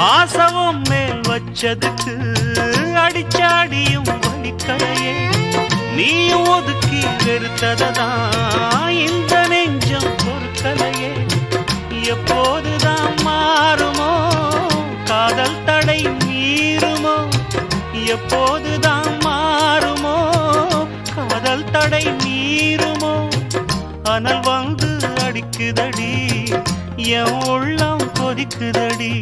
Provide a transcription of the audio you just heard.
ஆசவம் மேல் வச்சதுக்கு அடிச்சாடியும் வலிக்கலையே நீயும் ஒதுக்கி வெறுத்ததான் இந்த நெஞ்சம் பொறுக்கலையே எப்போதுதான் மாறுமோ காதல் தடை மீறுமோ எப்போதுதான் மாறுமோ காதல் தடை மீறுமோ அனல் வந்து அடிக்குதடி என் உள்ளம் கொதிக்குதடி